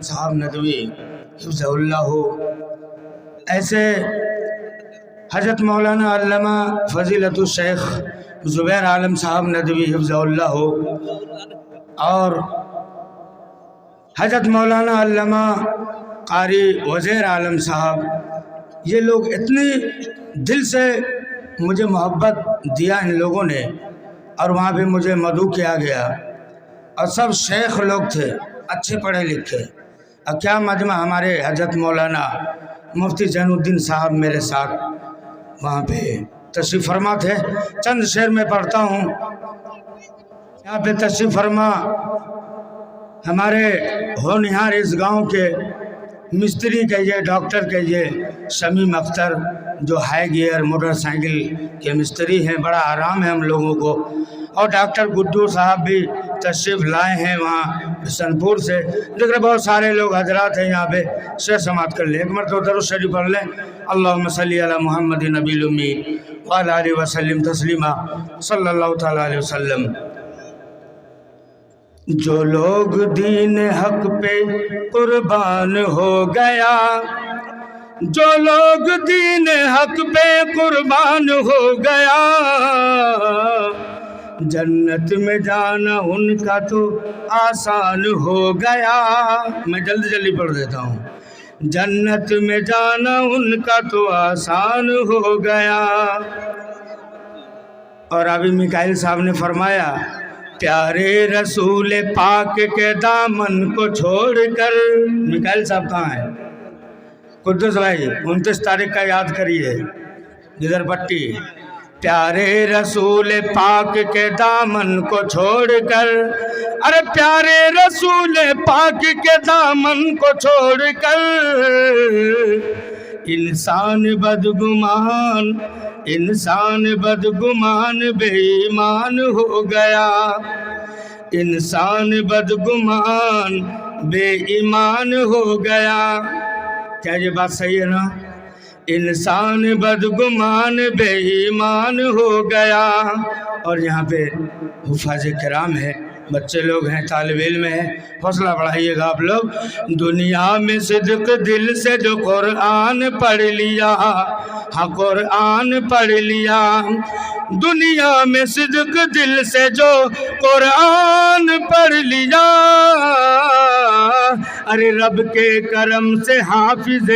صاحب ندوی حفظہ اللہ ہو، ایسے حضرت مولانا علامہ فضیلت الشیخ زبیر عالم صاحب ندوی حفظہ اللہ ہو، اور حضرت مولانا علامہ قاری وزیر عالم صاحب، یہ لوگ اتنی دل سے مجھے محبت دیا ان لوگوں نے، اور وہاں بھی مجھے مدعو کیا گیا، اور سب شیخ لوگ تھے، اچھے پڑھے لکھے، اور کیا مجمع ہمارے حضرت مولانا مفتی زین الدین صاحب میرے ساتھ وہاں پہ تشریف فرما تھے۔ چند شعر میں پڑھتا ہوں، یہاں پہ تشریف فرما ہمارے ہونہار اس گاؤں کے مستری کہیے، ڈاکٹر کہیے، شمیم اختر، جو ہائی گیئر موٹر سائیکل کے مستری ہیں، بڑا آرام ہے ہم لوگوں کو، اور ڈاکٹر گڈو صاحب بھی تشریف لائے ہیں وہاں بسن پور سے، دیکھ بہت سارے لوگ حضرات ہیں یہاں پہ، شعر سماعت کر لیں، ایک مرتبہ درود شریف پڑھ لیں، اللہم صلی علی محمد نبی الامی وعلی آلہ وسلم تسلیما، صلی اللہ تعالیٰ علیہ وسلم۔ جو لوگ دین حق پہ قربان ہو گیا، جو لوگ دین حق پہ قربان ہو گیا، جنت میں جانا ان کا تو آسان ہو گیا۔ میں جلدی جلدی پڑھ دیتا ہوں، جنت میں جانا ان کا تو آسان ہو گیا۔ اور ابھی میکائل صاحب نے فرمایا، پیارے رسول پاک کے دامن کو چھوڑ کر، میکائل صاحب کہاں ہیں؟ قدس بھائی 29 تاریخ کا یاد کریے، جدھر پٹی، پیارے رسول پاک کے دامن کو چھوڑ کر، ارے پیارے رسول پاک کے دامن کو چھوڑ کر، انسان بدگمان، انسان بدگمان بے ایمان ہو گیا، انسان بدگمان بے ایمان ہو گیا۔ کیا یہ بات صحیح ہے نا؟ انسان بدگمان بے ایمان ہو گیا۔ اور یہاں پہ حفاظ کرام ہے، بچے لوگ ہیں، طالب علم ہیں، حوصلہ بڑھائیے گا آپ لوگ۔ دنیا میں صدق دل سے جو قرآن پڑھ لیا، ہاں قرآن پڑھ لیا، دنیا میں صدق دل سے جو قرآن پڑھ لیا، ارے رب کے کرم سے حافظ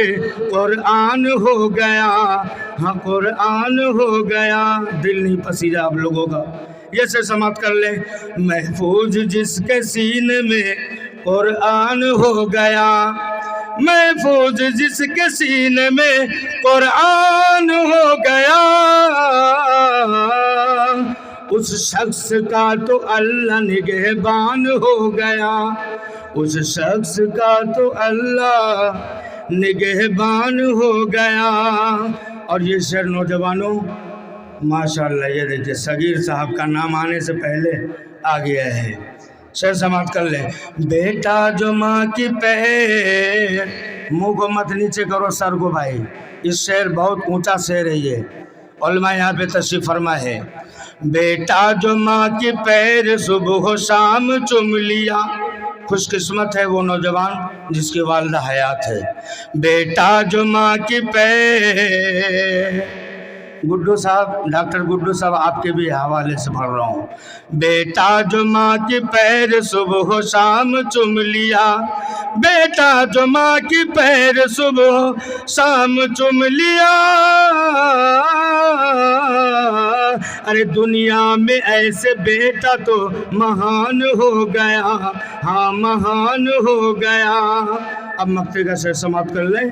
قرآن ہو گیا، ہاں قرآن ہو گیا۔ دل نہیں پسیجا آپ لوگوں کا، یہ سے سماعت کر لیں، محفوظ جس کے سینے میں قرآن ہو گیا، محفوظ جس کے سینے میں قرآن ہو گیا، اس شخص کا تو اللہ نگہبان ہو گیا، اس شخص کا تو اللہ نگہبان ہو گیا۔ اور یہ شعر نوجوانوں ماشاءاللہ، یہ دیکھیں صغیر صاحب کا نام آنے سے پہلے آ گیا ہے، شعر سماعت کر لیں۔ بیٹا جو ماں کی پیر، منہ کو مت نیچے کرو سر کو بھائی، اس شعر بہت اونچا شعر ہے، یہ علماء یہاں پہ تشریف فرما ہے۔ بیٹا جو ماں کی پیر صبح و شام چوم لیا، خوش قسمت ہے وہ نوجوان جس کی والدہ حیات ہے۔ بیٹا جو ماں کی پیر، گڈو صاحب، ڈاکٹر گڈو صاحب آپ کے بھی حوالے سے پڑھ رہا ہوں، بیٹا جو ماں کی پیر صبح و شام چوم لیا، بیٹا جو ماں کی پیر صبح و شام چوم لیا، ارے دنیا میں ایسے بیٹا تو مہان ہو گیا، ہاں مہان ہو گیا۔ اب مقطع کا شعر سماعت کر لیں۔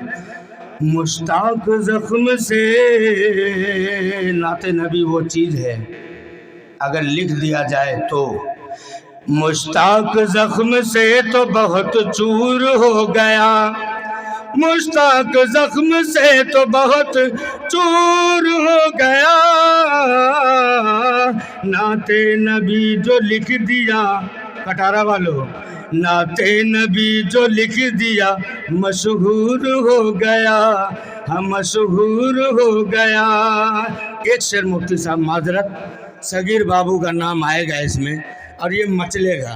مشتاق زخم سے، نعت نبی وہ چیز ہے اگر لکھ دیا جائے تو، مشتاق زخم سے تو بہت چور ہو گیا، مشتاق زخم سے تو بہت چور ہو گیا، نعت نبی جو لکھ دیا، کٹارا والو، نعت نبی جو لکھ دیا مشہور ہو گیا، ہم مشہور ہو گیا۔ ایک شعر مفتی صاحب معذرت، صغیر بابو کا نام آئے گا اس میں اور یہ مچلے گا۔